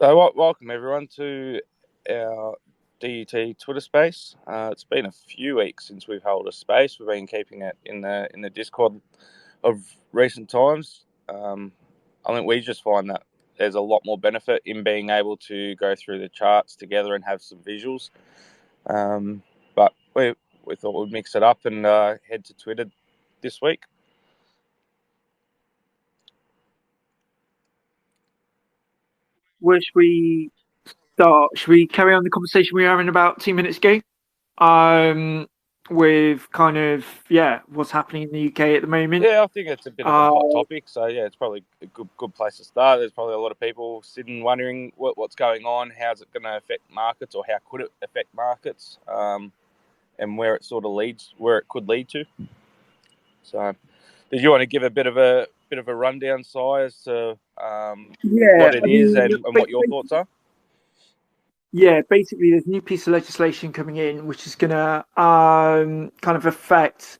Welcome everyone to our DUT Twitter space. It's been a few weeks since we've held a space. We've been keeping it in the Discord of recent times. I think we just find that there's a lot more benefit in being able to go through the charts together and have some visuals. But we thought we'd mix it up and head to Twitter this week. Where should we start? Should we carry on the conversation we were having about 2 minutes ago? With kind of what's happening in the UK at the moment. Yeah, I think it's a bit of a hot topic. So yeah, it's probably a good place to start. There's probably a lot of people sitting wondering what's going on, how's it going to affect markets, or how could it affect markets, and where it sort of leads, where it could lead to. So, did you want to give a bit of a rundown, Si, as to what it is and what your thoughts are? Yeah, basically, there's a new piece of legislation coming in, which is going to kind of affect.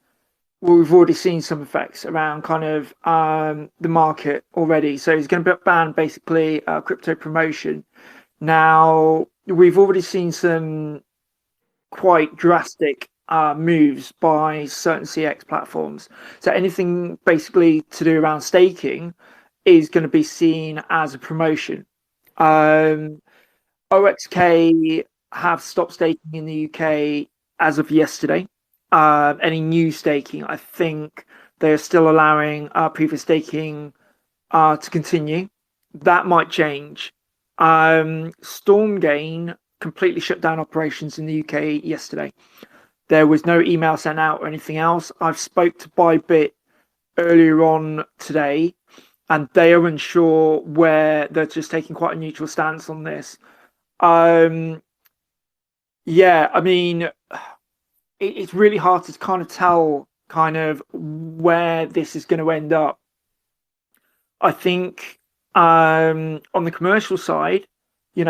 Well, we've already seen some effects around kind of the market already. So it's going to ban basically crypto promotion. Now, we've already seen some quite drastic moves by certain CX platforms. So anything basically to do around staking is going to be seen as a promotion. OXK have stopped staking in the UK as of yesterday. Any new staking, I think they're still allowing previous staking to continue. That might change. Stormgain completely shut down operations in the UK yesterday. There was no email sent out or anything else. I've spoke to Bybit earlier on today, and they are unsure where they're just taking quite a neutral stance on this. Yeah, I mean, it's really hard to kind of tell kind of where this is going to end up. I think on the commercial side,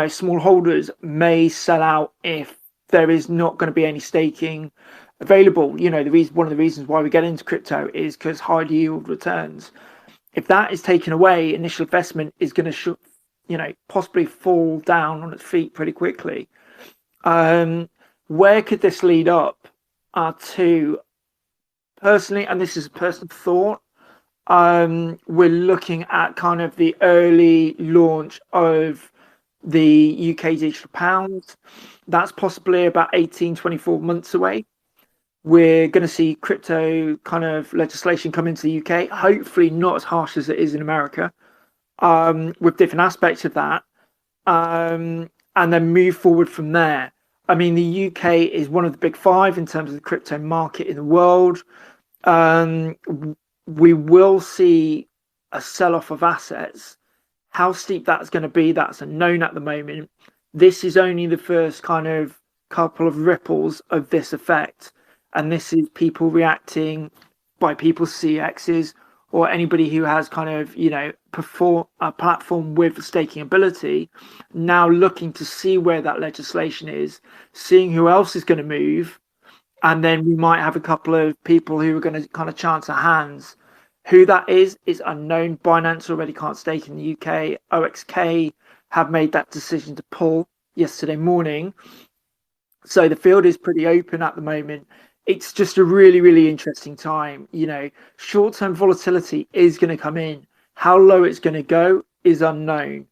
small holders may sell out if there is not going to be any staking available. One of the reasons why we get into crypto is because high yield returns. If that is taken away, initial investment is going to possibly fall down on its feet pretty quickly. Where could this lead up to? Personally, and this is a personal thought, we're looking at kind of the early launch of the UK digital pound. That's possibly about 18-24 months away. We're going to see crypto kind of legislation come into the UK, hopefully not as harsh as it is in America, with different aspects of that, and then move forward from there. I mean, the UK is one of the big five in terms of the crypto market in the world. We will see a sell-off of assets. How steep that's going to be, that's unknown at the moment. This is only the first kind of couple of ripples of this effect. And this is people reacting by people's CXs or anybody who has kind of, perform a platform with staking ability, now looking to see where that legislation is, seeing who else is going to move. And then we might have a couple of people who are going to kind of chance their hands. Who that is unknown. Binance already can't stake in the UK. OXK have made that decision to pull yesterday morning. So the field is pretty open at the moment. It's just a really, really interesting time. Short-term volatility is going to come in. How low it's going to go is unknown.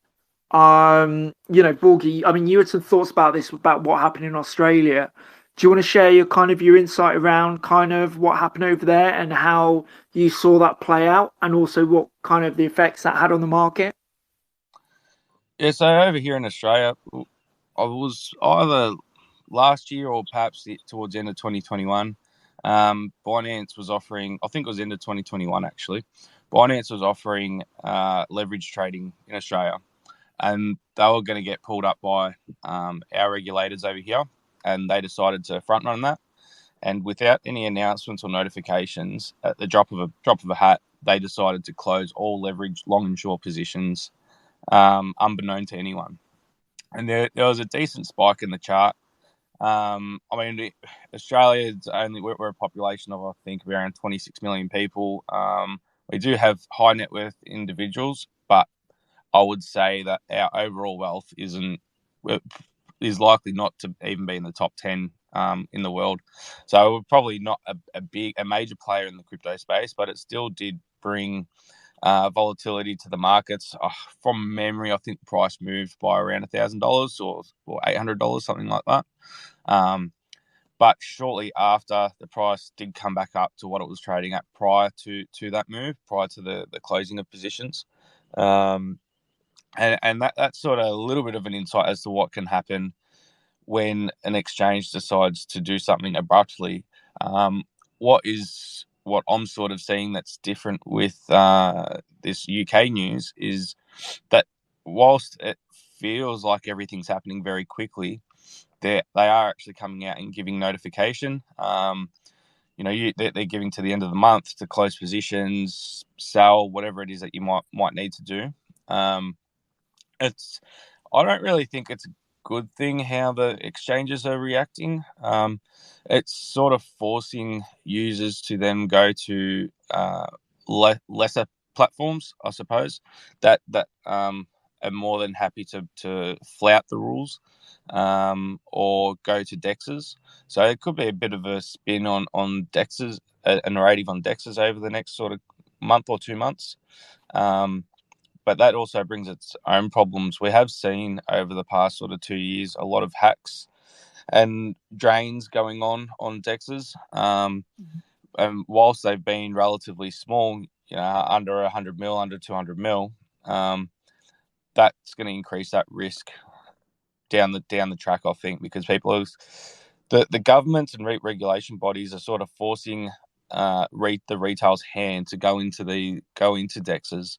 Borgie, I mean, you had some thoughts about this, about what happened in Australia. Do you want to share your insight around kind of what happened over there and how you saw that play out, and also what kind of the effects that had on the market? Yeah, so over here in Australia, I was either last year or perhaps towards the end of 2021, Binance was offering, I think it was end of 2021 actually, Binance was offering leverage trading in Australia, and they were going to get pulled up by our regulators over here, and they decided to front run that. And without any announcements or notifications, at the drop of a hat, they decided to close all leverage long and short positions, unbeknown to anyone. And there was a decent spike in the chart. I mean, Australia is we're a population of, I think, around 26 million people. We do have high net worth individuals, but I would say that our overall wealth is likely not to even be in the top 10 in the world. So we're probably not a major player in the crypto space, but it still did bring volatility to the markets. From memory, I think the price moved by around $1,000 or $800, something like that. But shortly after, the price did come back up to what it was trading at prior to that move, prior to the closing of positions. And that's sort of a little bit of an insight as to what can happen when an exchange decides to do something abruptly. What I'm sort of seeing that's different with this UK news is that whilst it feels like everything's happening very quickly, they are actually coming out and giving notification. They're giving to the end of the month to close positions, sell, whatever it is that you might need to do. I don't really think it's a good thing how the exchanges are reacting. It's sort of forcing users to then go to lesser platforms, I suppose, that are more than happy to flout the rules, or go to dexes. So it could be a bit of a spin on dexes, a narrative on dexes over the next sort of month or 2 months. But that also brings its own problems. We have seen over the past sort of 2 years a lot of hacks and drains going on dexes. And whilst they've been relatively small, under 100 mil, under 200 mil, that's going to increase that risk down the track, I think, because the governments and regulation bodies are sort of forcing the retail's hand to go into dexes.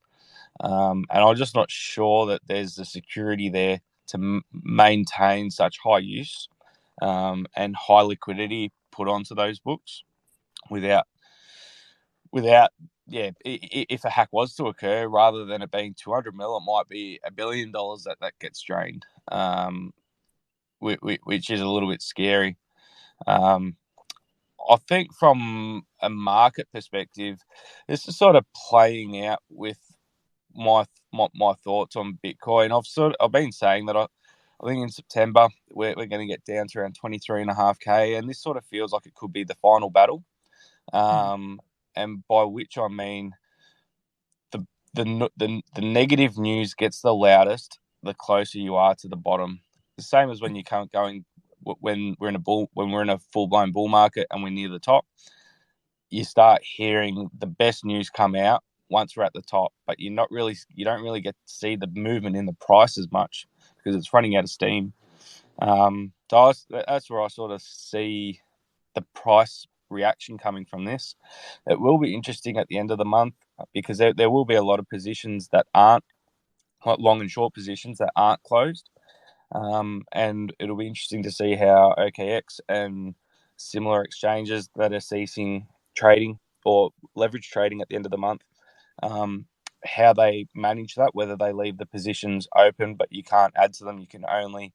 And I'm just not sure that there's the security there to maintain such high use and high liquidity put onto those books without if a hack was to occur, rather than it being 200 mil, it might be $1 billion that gets drained, which is a little bit scary. I think from a market perspective, this is sort of playing out with my thoughts on Bitcoin. I've been saying that I think in September we're going to get down to around 23.5K, and this sort of feels like it could be the final battle. And by which I mean the negative news gets the loudest the closer you are to the bottom. The same as when you can't when we're in a full blown bull market and we're near the top, you start hearing the best news come out once we're at the top, but you don't really get to see the movement in the price as much because it's running out of steam. So that's where I sort of see the price reaction coming from this. It will be interesting at the end of the month because there will be a lot of positions that aren't, like long and short positions that aren't closed. And it'll be interesting to see how OKX and similar exchanges that are ceasing trading or leverage trading at the end of the month, how they manage that, whether they leave the positions open but you can't add to them, you can only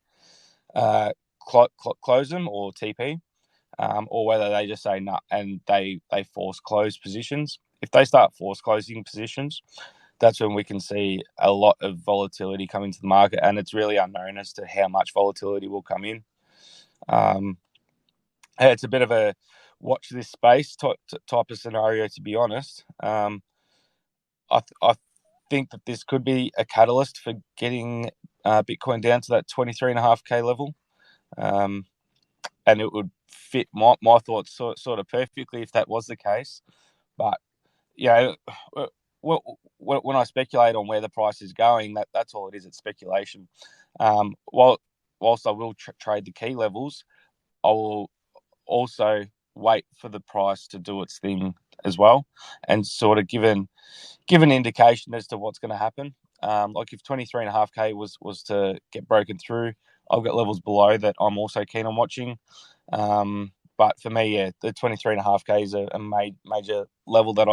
close them or TP, or whether they just say no and they force close positions. If they start force closing positions, that's when we can see a lot of volatility come into the market, and it's really unknown as to how much volatility will come in. It's a bit of a watch this space type of scenario, to be honest. I think that this could be a catalyst for getting Bitcoin down to that 23.5K level. And it would fit my thoughts sort of perfectly if that was the case. But, when I speculate on where the price is going, that's all it is. It's speculation. Whilst I will trade the key levels, I will also wait for the price to do its thing as well, and sort of give an indication as to what's going to happen. Like if 23.5K was to get broken through, I've got levels below that I'm also keen on watching. But for me, the 23.5K is a major level that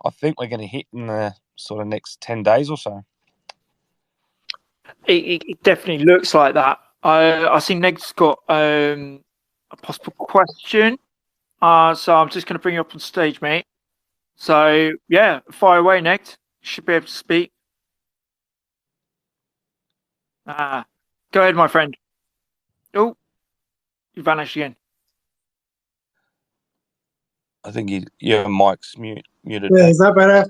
I think we're going to hit in the sort of next 10 days or so. It definitely looks like that. I see Neg's got a possible question. So I'm just going to bring you up on stage, mate. So, yeah, fire away, Neg. You should be able to speak. Go ahead, my friend. Oh, you vanished again. I think your mic's muted, Yeah, mate. is that better?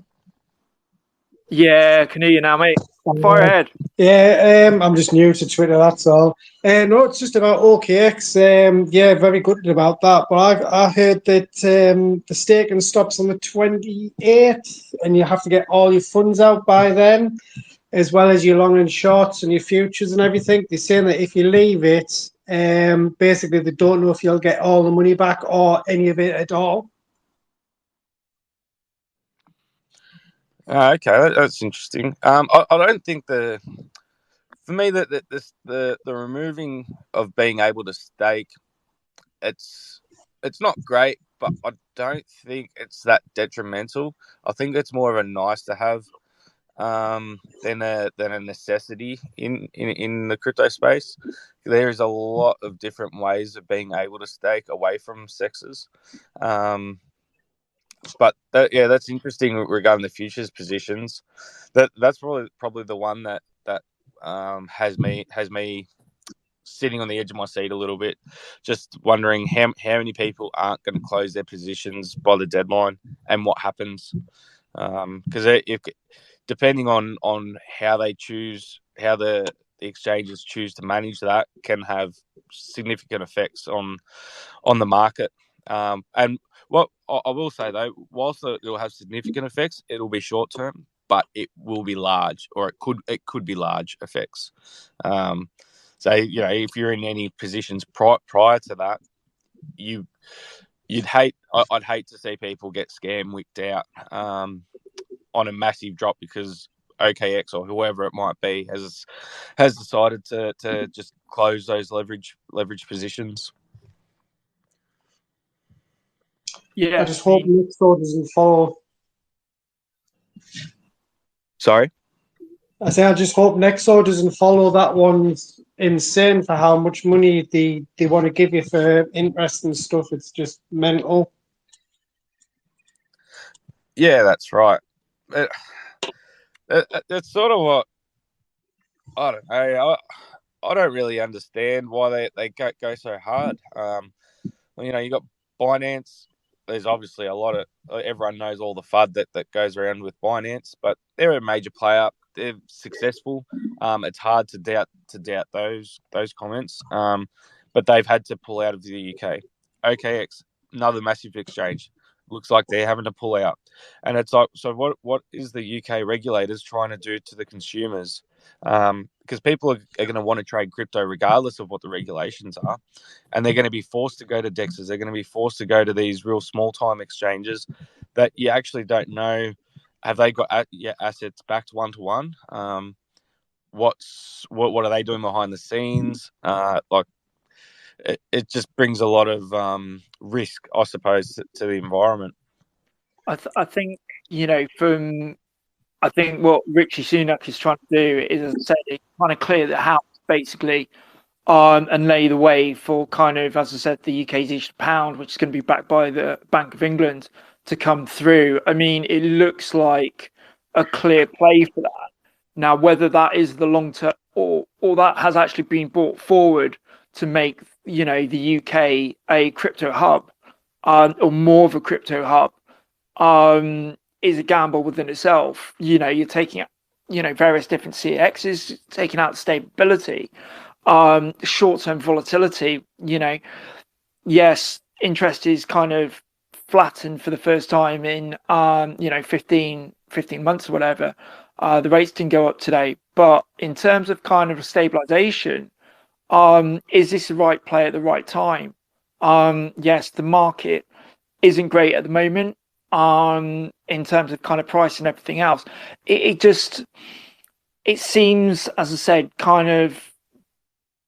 Yeah, can hear you now, mate. Fire ahead. Yeah, I'm just new to Twitter, that's all. No, it's just about OKX. Yeah, very good about that. But I heard that the staking stops on the 28th, and you have to get all your funds out by then, as well as your long and shorts and your futures and everything. They're saying that if you leave it, basically they don't know if you'll get all the money back or any of it at all. Okay, that's interesting. I don't think for me the removing of being able to stake, it's not great, but I don't think it's that detrimental. I think it's more of a nice to have than a necessity in the crypto space. There is a lot of different ways of being able to stake away from sexes. But that's interesting regarding the futures positions. That's probably the one that has me sitting on the edge of my seat a little bit, just wondering how many people aren't going to close their positions by the deadline and what happens. Because if depending on how they choose, how the exchanges choose to manage that, can have significant effects on the market. And what I will say though, whilst it will have significant effects, it'll be short term, but it will be large, or it could be large effects. So if you're in any positions prior to that, I'd hate to see people get scam wicked out on a massive drop because OKX or whoever it might be has decided to just close those leverage positions. I Yeah, just I hope mean, Nexo doesn't follow. Sorry. I say I just hope Nexo doesn't follow that one. Insane for how much money they want to give you for interest and stuff. It's just mental. Yeah, that's right. That's sort of what I don't know. I don't really understand why they go so hard. You got Binance. There's obviously a lot of everyone knows all the FUD that goes around with Binance, but they're a major player. They're successful. It's hard to doubt those comments. But they've had to pull out of the UK. OKX, another massive exchange. Looks like they're having to pull out, and it's like, so what is the UK regulators trying to do to the consumers? Because people are going to want to trade crypto regardless of what the regulations are, and they're going to be forced to go to dexes. They're going to be forced to go to these real small time exchanges that you actually don't know, have they got assets backed one to one. What are they doing behind the scenes? It just brings a lot of risk, I suppose, to the environment. I think I think what Richie Sunak is trying to do is, as I said, trying to clear the house basically, and lay the way for kind of, as I said, the UK's digital pound, which is going to be backed by the Bank of England, to come through. I mean, it looks like a clear play for that. Now, whether that is the long term or that has actually been brought forward to make the UK a crypto hub, or more of a crypto hub, is a gamble within itself. You're taking out various different CXs, taking out stability, short-term volatility. Yes, interest is kind of flattened for the first time in 15 months or whatever. The rates didn't go up today, but in terms of kind of a stabilization, is this the right play at the right time? Yes, the market isn't great at the moment, in terms of kind of price and everything else. It seems, as I said, kind of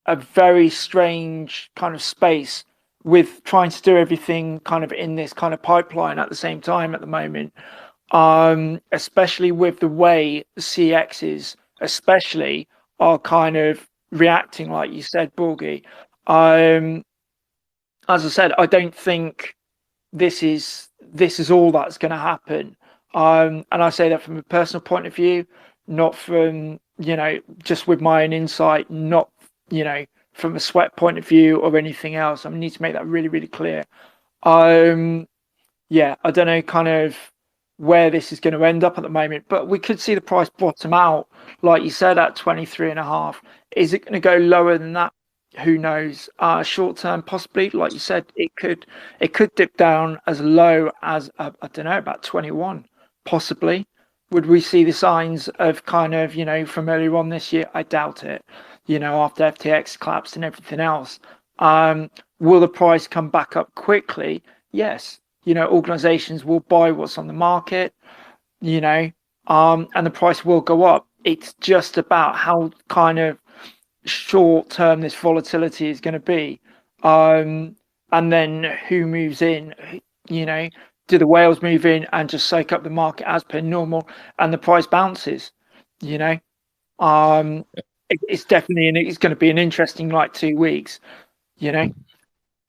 a very strange kind of space, with trying to do everything kind of in this kind of pipeline at the same time at the moment, especially with the way the CXs especially are kind of reacting, like you said, Borgie. As I said, I don't think this is all that's going to happen, and I say that from a personal point of view, not from just with my own insight, not, from a sweat point of view or anything else. I need to make that really, really clear. Yeah, I don't know kind of where this is going to end up at the moment, but we could see the price bottom out, like you said, at 23.5. Is it going to go lower than that? Who knows? Short term, possibly. Like you said, it could dip down as low as I don't know, about 21, possibly. Would we see the signs of kind of, from earlier on this year? I doubt it. After FTX collapsed and everything else. Will the price come back up quickly? Yes. Organizations will buy what's on the market, and the price will go up. It's just about how kind of short term this volatility is going to be. And then who moves in, do the whales move in and just soak up the market as per normal and the price bounces, it's definitely, and it's going to be an interesting 2 weeks, I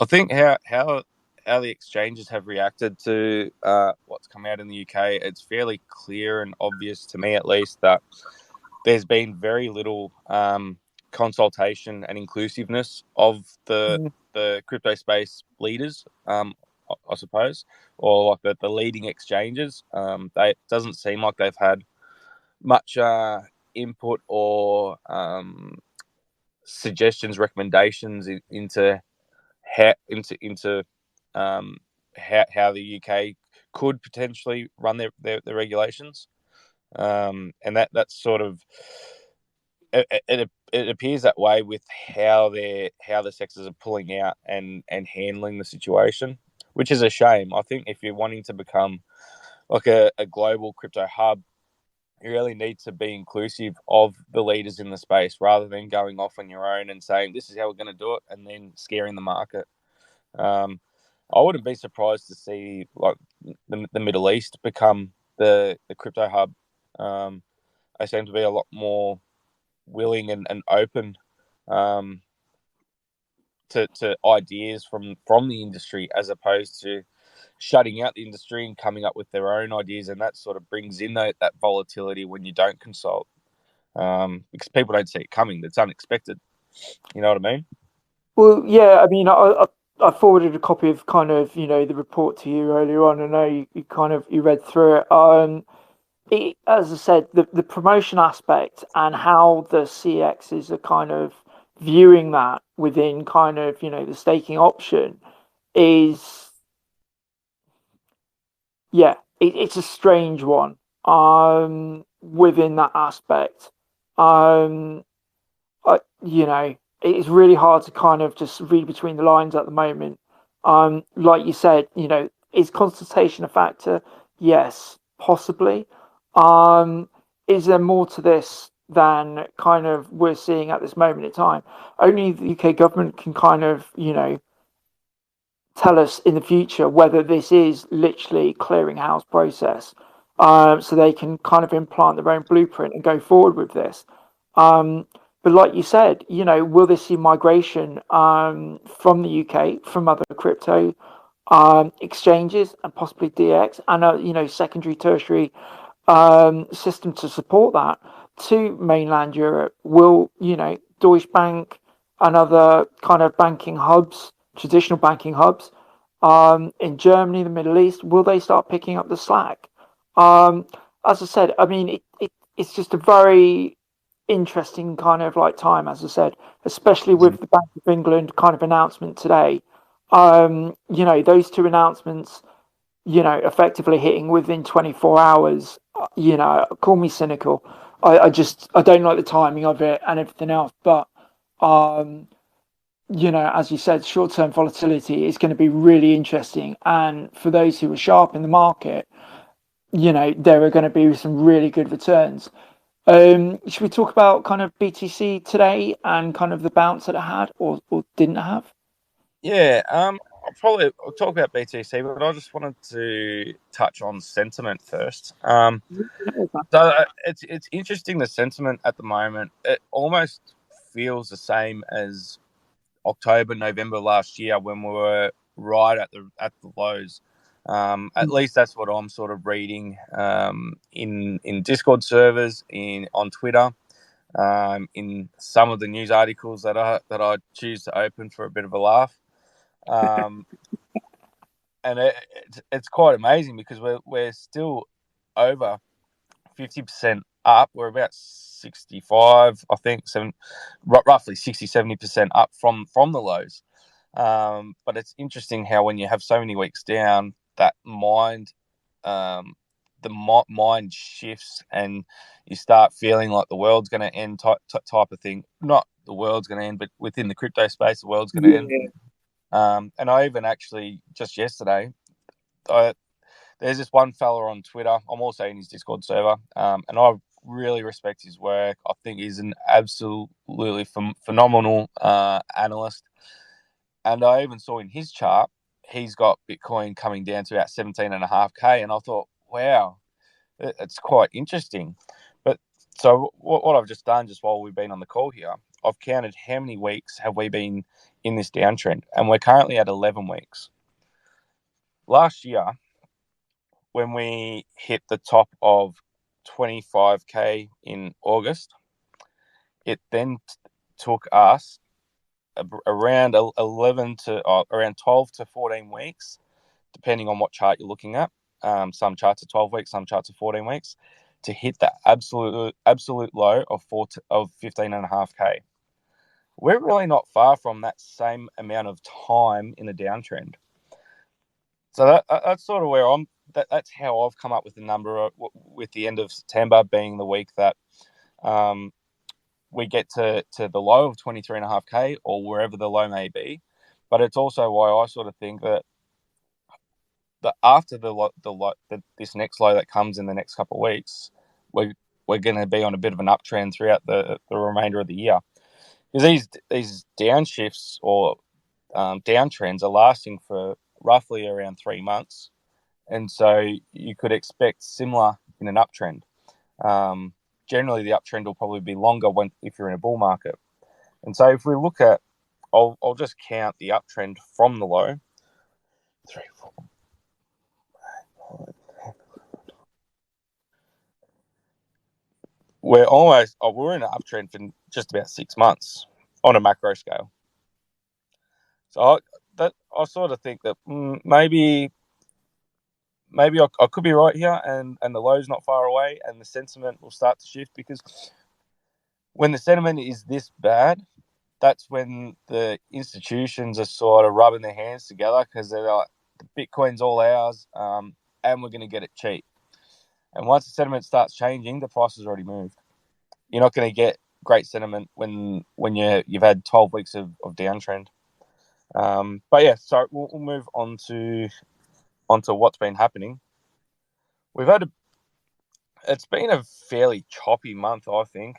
think how the exchanges have reacted to what's come out in the UK, it's fairly clear and obvious to me, at least, that there's been very little consultation and inclusiveness of the crypto space leaders, I suppose, or like the leading exchanges. It doesn't seem like they've had much input or suggestions, recommendations into how how the UK could potentially run their regulations, and that's sort of it appears that way with how the sectors are pulling out and handling the situation, which is a shame. I think if you're wanting to become like a global crypto hub, you really need to be inclusive of the leaders in the space rather than going off on your own and saying this is how we're going to do it and then scaring the market. I wouldn't be surprised to see like the Middle East become the crypto hub. They seem to be a lot more willing and open to ideas from the industry, as opposed to shutting out the industry and coming up with their own ideas, and that sort of brings in that volatility when you don't consult, because people don't see it coming. It's unexpected. You know what I mean? Well, yeah, I mean, I forwarded a copy of kind of, the report to you earlier on. I know you kind of you read through it. As I said, the promotion aspect and how the CXs are kind of viewing that within kind of, the staking option is, yeah, it's a strange one within that aspect. It's really hard to kind of just read between the lines at the moment. Like you said, is consultation a factor? Yes, possibly. Is there more to this than kind of we're seeing at this moment in time? Only the UK government can kind of, tell us in the future whether this is literally clearinghouse process, so they can kind of implant their own blueprint and go forward with this. But like you said, will this see migration from the UK, from other crypto exchanges and possibly DX and secondary, tertiary system to support that to mainland Europe? Will Deutsche Bank and other kind of banking hubs, traditional banking hubs in Germany, the Middle East, will they start picking up the slack? As I said, I mean, it's just a very interesting kind of time, as I said, especially with the Bank of England kind of announcement today. Those two announcements, effectively hitting within 24 hours. Call me cynical. I don't like the timing of it and everything else, but as you said, short-term volatility is going to be really interesting, and for those who are sharp in the market, there are going to be some really good returns. Should we talk about kind of BTC today and kind of the bounce that it had or didn't have? Yeah, I'll talk about BTC, but I just wanted to touch on sentiment first. So it's interesting, the sentiment at the moment. It almost feels the same as October, November last year when we were right at the lows. At least that's what I'm sort of reading in Discord servers, on Twitter. in some of the news articles that I choose to open for a bit of a laugh. And it's quite amazing because we're still over 50% up. We're about 65, I think, roughly 60-70% up from the lows. But it's interesting how when you have so many weeks down, that mind shifts and you start feeling like the world's going to end type of thing. Not the world's going to end, but within the crypto space, the world's going to end. And I even actually just yesterday, there's this one fella on Twitter. I'm also in his Discord server, and I really respect his work. I think he's an absolutely phenomenal analyst. And I even saw in his chart, he's got Bitcoin coming down to about 17.5K, and I thought, wow, it's quite interesting. But so what I've just done, just while we've been on the call here, I've counted how many weeks have we been in this downtrend, and we're currently at 11 weeks. Last year, when we hit the top of 25K in August, it then took us around 12 to 14 weeks, depending on what chart you're looking at. Some charts are 12 weeks, some charts are 14 weeks, to hit the absolute low of 15.5K. We're really not far from that same amount of time in a downtrend. So that's sort of where that's how I've come up with the number, with the end of September being the week that we get to the low of 23.5K or wherever the low may be. But it's also why I sort of think that after this next low that comes in the next couple of weeks, we're going to be on a bit of an uptrend throughout the remainder of the year, because these downshifts or downtrends are lasting for roughly around 3 months, and so you could expect similar in an uptrend. Generally, the uptrend will probably be longer if you're in a bull market. And so if we look at, I'll just count the uptrend from the low. 3, 4. We're in an uptrend for just about 6 months on a macro scale. So I sort of think that maybe I could be right here, and the low's not far away, and the sentiment will start to shift, because when the sentiment is this bad, that's when the institutions are sort of rubbing their hands together, because they're like, the Bitcoin's all ours, and we're going to get it cheap. And once the sentiment starts changing, the price has already moved. You're not going to get great sentiment when you've had 12 weeks of downtrend. But yeah, so we'll move on to what's been happening. It's been a fairly choppy month, I think.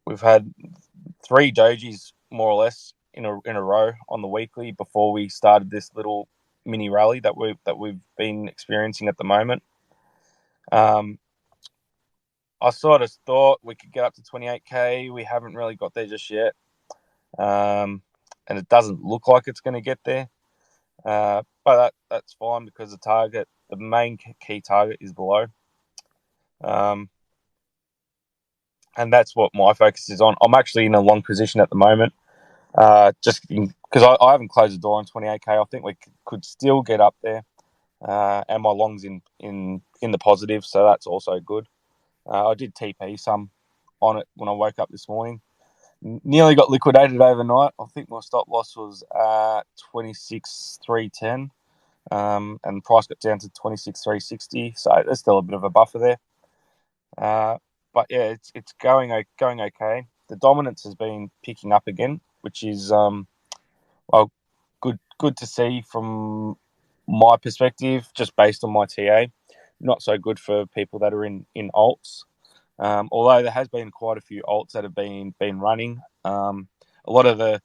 We've had 3 dojis more or less in a row on the weekly before we started this little mini rally that we've been experiencing at the moment. I sort of thought we could get up to 28K. We haven't really got there just yet, and it doesn't look like it's going to get there. But that's fine, because the main key target is below. And that's what my focus is on. I'm actually in a long position at the moment, just because I haven't closed the door on 28K. I think we could still get up there, and my long's in the positive, so that's also good. I did TP some on it when I woke up this morning. Nearly got liquidated overnight. I think my stop loss was 26,310, and the price got down to 26,360. So there's still a bit of a buffer there. But yeah, it's going okay. The dominance has been picking up again, which is good to see from my perspective, just based on my TA. Not so good for people that are in alts. Although there has been quite a few alts that have been running. A lot of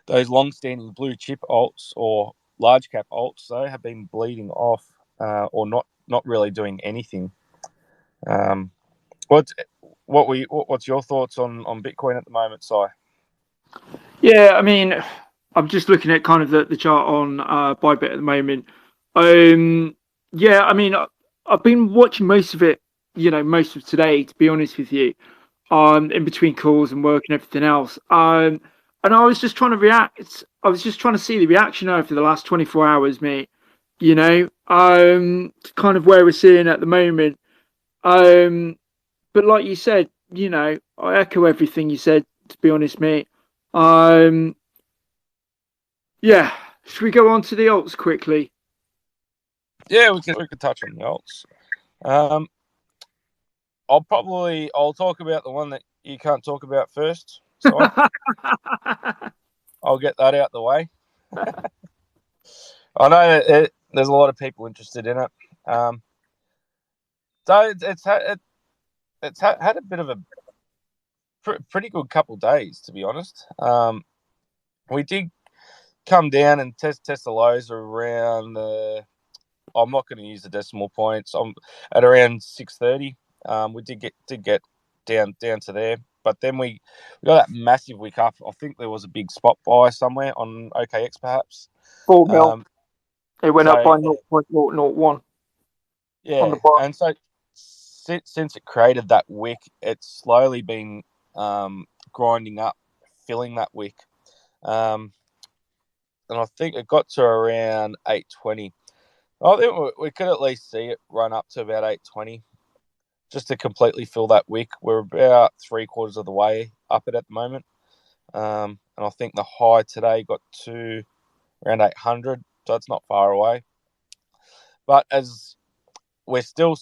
those long-standing blue chip alts or large cap alts, though, have been bleeding off, or not really doing anything. What's your thoughts on Bitcoin at the moment, Si? Yeah, I mean, I'm just looking at kind of the chart on Bybit at the moment. Yeah, I mean, I've been watching most of it, most of today, to be honest with you. in between calls and work and everything else. And I was just trying to react. I was just trying to see the reaction over the last 24 hours, mate. You know, kind of where we're seeing at the moment. But like you said, you know, I echo everything you said. To be honest, mate. Yeah. Should we go on to the alts quickly? Yeah, we could touch on the alts. I'll talk about the one that you can't talk about first. So I'll get that out the way. I know there's a lot of people interested in it. So it's had a bit of a pretty good couple days, to be honest. We did come down and test the lows around the. I'm not going to use the decimal points. I'm at around 630. We did get down to there, but then we got that massive wick up. I think there was a big spot buy somewhere on OKX, perhaps. 4 mil. It went up by 0.001. Yeah, on the bar. And so since it created that wick, it's slowly been grinding up, filling that wick. And I think it got to around 820. I think we could at least see it run up to about 820 just to completely fill that wick. We're about 3/4 of the way up it at the moment. And I think the high today got to around 800, so it's not far away. But as we're still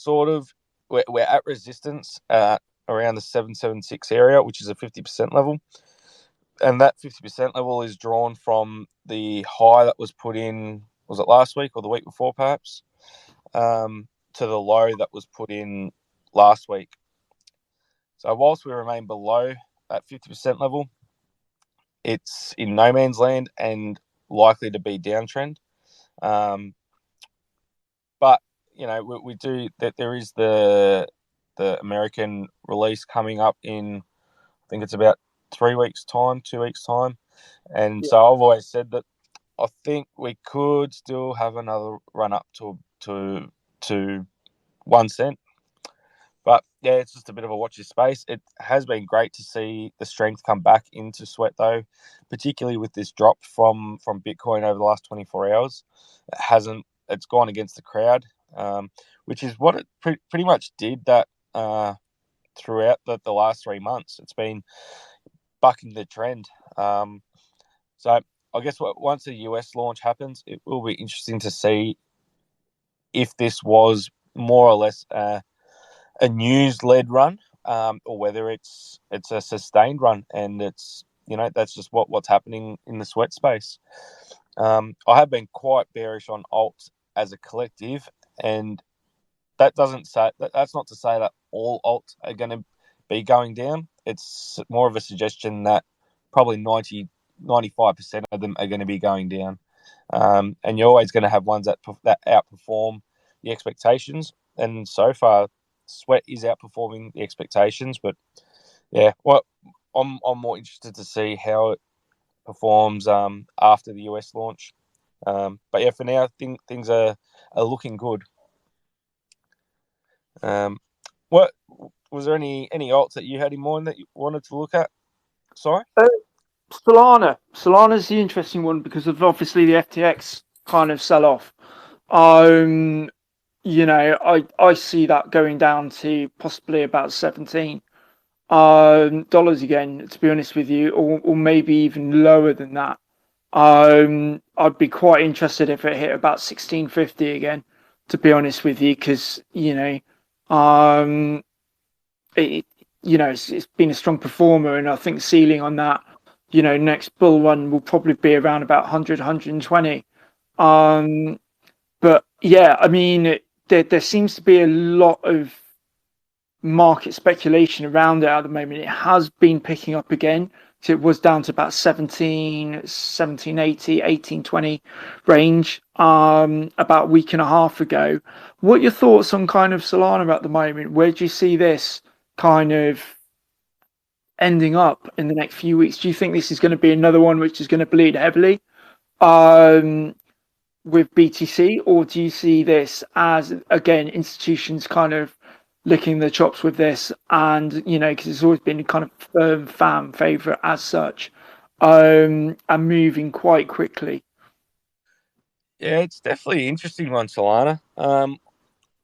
we're at resistance at around the 776 area, which is a 50% level. And that 50% level is drawn from the high that was put in, was it last week or the week before, perhaps, to the low that was put in last week. So whilst we remain below that 50% level, it's in no man's land and likely to be downtrend. But, you know, we do that. There is the American release coming up in, I think it's about 3 weeks' time, 2 weeks' time. And so I've always said that I think we could still have another run up to 1 cent. But yeah, it's just a bit of a watch this space. It has been great to see the strength come back into sweat, though, particularly with this drop from Bitcoin over the last 24 hours. It's gone against the crowd, which is what it pretty much did that throughout the last 3 months. It's been bucking the trend. So I guess once the US launch happens, it will be interesting to see if this was more or less a news-led run, or whether it's a sustained run, and it's, you know, that's just what's happening in the sweat space. I have been quite bearish on alts as a collective, and that's not to say that all alts are going to be going down. It's more of a suggestion that probably 95% of them are going to be going down, and you're always going to have ones that outperform the expectations. And so far, Sweat is outperforming the expectations, but yeah, I'm more interested to see how it performs after the US launch. But yeah, for now, things are looking good. What was there any alts that you had in mind that you wanted to look at? Sorry, Solana. Solana's the interesting one because of obviously the FTX kind of sell off. You know, I see that going down to possibly about 17 dollars again, to be honest with you, or maybe even lower than that. I'd be quite interested if it hit about 1650 again, to be honest with you, because you know, it's been a strong performer, and I think ceiling on that, you know, next bull run will probably be around about 100, 120. But yeah, I mean, there seems to be a lot of market speculation around it at the moment. It has been picking up again. So it was down to about 1780, 1820 range about a week and a half ago. What are your thoughts on kind of Solana at the moment? Where do you see this kind of ending up in the next few weeks? Do you think this is going to be another one which is going to bleed heavily with BTC, or do you see this as, again, institutions kind of licking the chops with this, and because it's always been a kind of firm fan favorite as such, and moving quite quickly. Yeah, it's definitely an interesting one, Solana.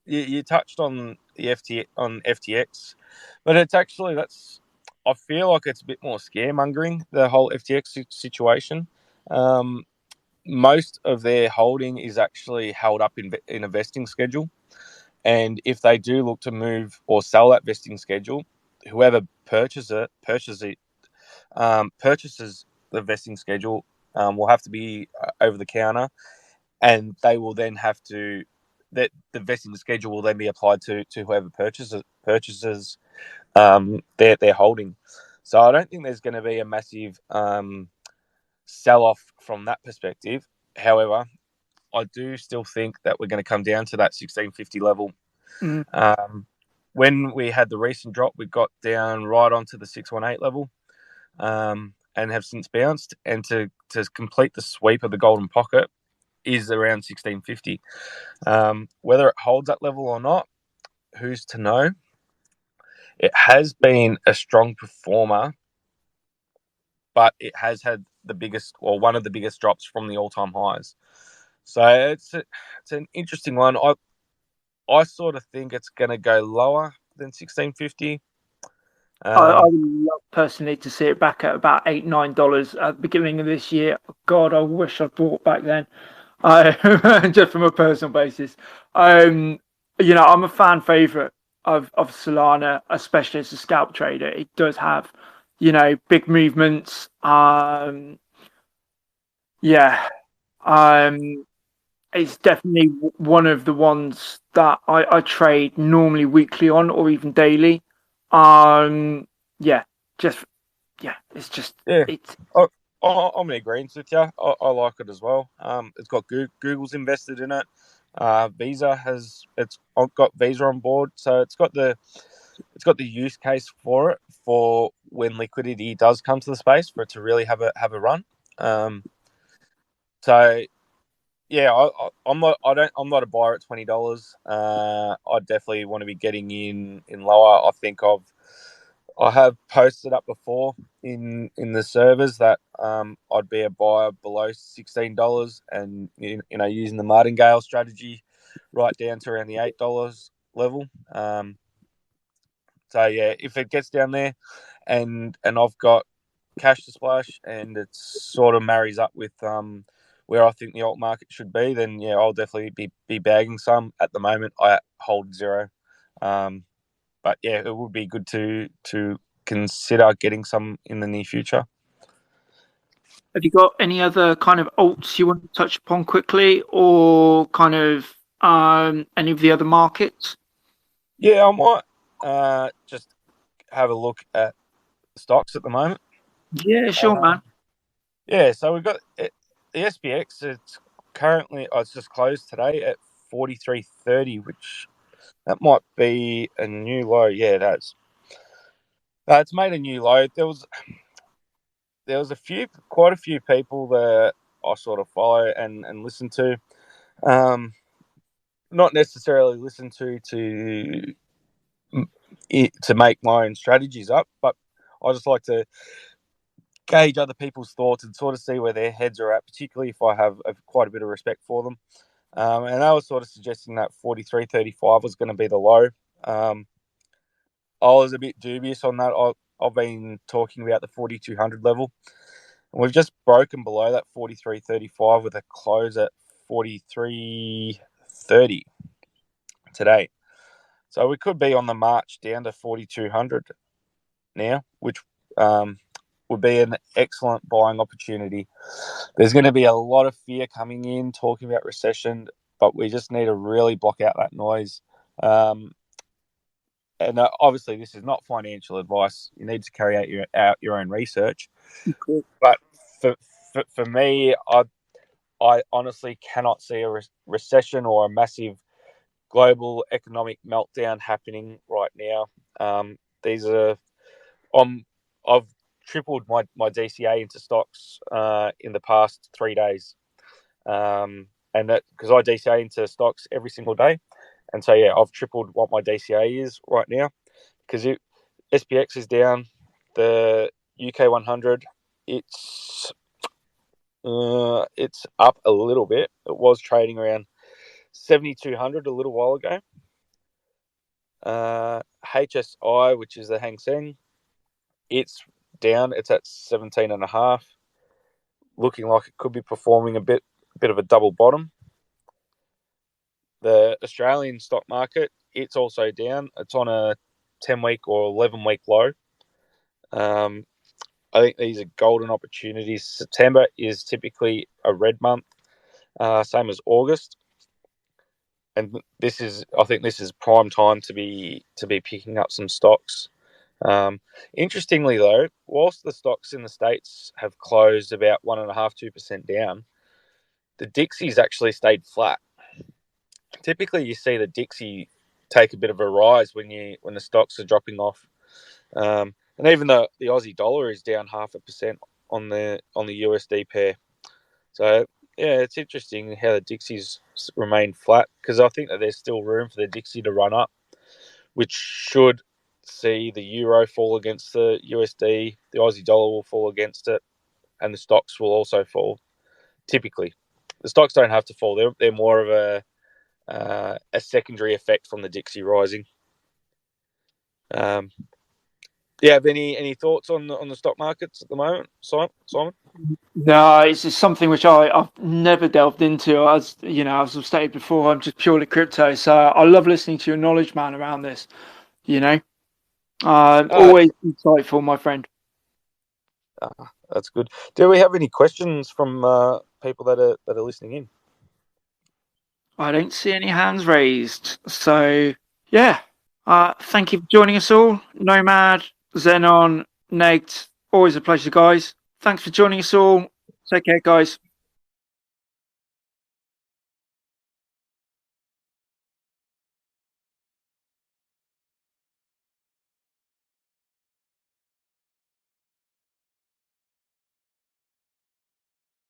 You touched on the FTX, but it's actually I feel like it's a bit more scaremongering, the whole FTX situation. Most of their holding is actually held up in a vesting schedule, and if they do look to move or sell that vesting schedule, whoever purchases the vesting schedule will have to be over the counter, and they will then have to that the vesting schedule will then be applied to whoever purchases their holding. So I don't think there's going to be a massive sell off from that perspective. However, I do still think that we're going to come down to that 1650 level. When we had the recent drop, we got down right onto the 618 level, and have since bounced. And to complete the sweep of the golden pocket is around 1650. Whether it holds that level or not, who's to know? It has been a strong performer, but it has had the biggest, or one of the biggest drops from the all-time highs. So it's an interesting one. I sort of think it's going to go lower than 1650. I would love personally to see it back at about $8-9 at the beginning of this year. God, I wish I'd bought back then. Just from a personal basis. I'm a fan favorite of Solana, especially as a scalp trader. It does have, big movements. Yeah. It's definitely one of the ones that I trade normally weekly on or even daily. Yeah, just it's just Yeah, it's I'm in agreement with you. I like it as well. It's got Google's invested in it. Visa it's got Visa on board, so it's got the use case for it for when liquidity does come to the space for it to really have a run. So yeah, I'm not a buyer at $20. I definitely want to be getting in lower. I have posted up before in the servers that I'd be a buyer below $16, and using the martingale strategy right down to around the $8 level. So yeah, if it gets down there, and I've got cash to splash, and it sort of marries up with where I think the alt market should be, then yeah, I'll definitely be bagging some. At the moment, I hold zero, but yeah, it would be good to consider getting some in the near future. Have you got any other kind of alts you want to touch upon quickly, or kind of any of the other markets? Yeah, I might just have a look at stocks at the moment. Yeah, sure, man. Yeah, so we've got the SPX. It's currently it's just closed today at 43.30, which that might be a new low. Yeah, that's it's made a new low. There was quite a few people that I sort of follow and listen to. Not necessarily listen to make my own strategies up, but I just like to gauge other people's thoughts and sort of see where their heads are at, particularly if I have quite a bit of respect for them. And I was sort of suggesting that 43.35 was going to be the low. I was a bit dubious on that. I've been talking about the 4,200 level. And we've just broken below that 43.35 with a close at 43.30 today. So we could be on the march down to 4,200 now, which would be an excellent buying opportunity. There's going to be a lot of fear coming in, talking about recession, but we just need to really block out that noise. And obviously, this is not financial advice. You need to carry out your own research. Cool. But for me, I honestly cannot see a recession or a massive global economic meltdown happening right now. These are I've tripled my DCA into stocks in the past 3 days, and that because I DCA into stocks every single day, And so, yeah, I've tripled what my DCA is right now because SPX is down. The UK 100, it's up a little bit. It was trading around 7,200 a little while ago. HSI, which is the Hang Seng, it's down. It's at 17.5, looking like it could be performing a bit of a double bottom. The Australian stock market, it's also down. It's on a 10-week or 11-week low. I think these are golden opportunities. September is typically a red month, same as August, and I think this is prime time to be picking up some stocks. Interestingly, though, whilst the stocks in the States have closed about 1.5–2% down, the Dixie's actually stayed flat. Typically, you see the Dixie take a bit of a rise when the stocks are dropping off. And even though the Aussie dollar is down 0.5% on the USD pair, so yeah, it's interesting how the Dixies remain flat because I think that there's still room for the Dixie to run up, which should see the euro fall against the USD, the Aussie dollar will fall against it, and the stocks will also fall. Typically, the stocks don't have to fall; they're more of a secondary effect from the Dixie rising. Do you have any thoughts on the stock markets at the moment, Simon? No, it's just something which I've never delved into. As you know, as I've stated before, I'm just purely crypto. So I love listening to your knowledge, man, around this. You know, always insightful, my friend. That's good. Do we have any questions from people that are listening in? I don't see any hands raised. So yeah, thank you for joining us all. Nomad, Xenon, Nate, always a pleasure, guys. Thanks for joining us all. Take care, guys.